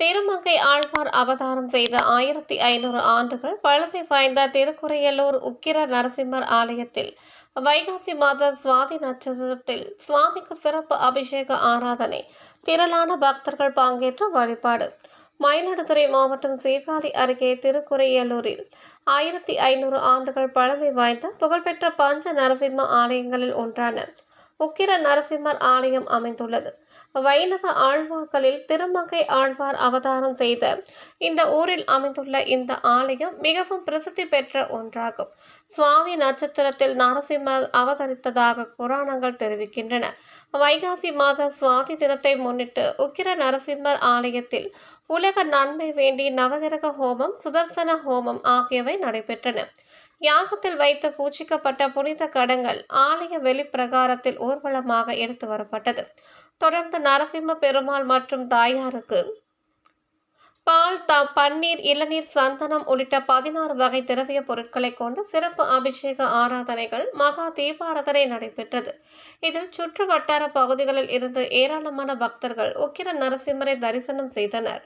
திருமங்கை ஆழ்வார் அவதாரம் செய்த 1500 ஆண்டுகள் பழமை வாய்ந்த திருக்குறையலூர் உக்கிர நரசிம்மர் ஆலயத்தில் வைகாசி மாத சுவாதி நட்சத்திரத்தில் சுவாமிக்கு சிறப்பு அபிஷேக ஆராதனை, திரளான பக்தர்கள் பங்கேற்ற வழிபாடு. மயிலாடுதுறை மாவட்டம் சீர்காழி அருகே திருக்குறையலூரில் 1500 ஆண்டுகள் பழமை வாய்ந்த புகழ்பெற்ற பஞ்ச நரசிம்ம ஆலயங்களில் ஒன்றான உக்கிர நரசிம்மர் ஆலயம் அமைந்துள்ளது. வைணவ ஆழ்வார்களில் திருமங்கை ஆழ்வார் அவதாரம் செய்த இந்த ஊரில் அமைந்துள்ள இந்த ஆலயம் மிகவும் பிரசித்தி பெற்ற ஒன்றாகும். சுவாதி நட்சத்திரத்தில் நரசிம்மர் அவதரித்ததாக புராணங்கள் தெரிவிக்கின்றன. வைகாசி மாத சுவாதி தினத்தை முன்னிட்டு உக்கிர நரசிம்மர் ஆலயத்தில் உலக நன்மை வேண்டி நவகிரக ஹோமம், சுதர்சன ஹோமம் ஆகியவை நடைபெற்றன. யாகத்தில் வைத்து பூஜிக்கப்பட்ட புனித கடங்கள் ஆலய வெளிப்பிரகாரத்தில் ஊர்வலமாக எடுத்து வரப்பட்டது. தொடர்ந்து நரசிம்ம பெருமாள் மற்றும் தாயாருக்கு பால், பன்னீர், இளநீர், சந்தனம் உள்ளிட்ட 16 வகை திரவிய பொருட்களை கொண்டு சிறப்பு அபிஷேக ஆராதனைகள், மகா தீபாராதனை நடைபெற்றது. இதில் சுற்று வட்டார பகுதிகளில் இருந்து ஏராளமான பக்தர்கள் உக்கிர நரசிம்மரை தரிசனம் செய்தனர்.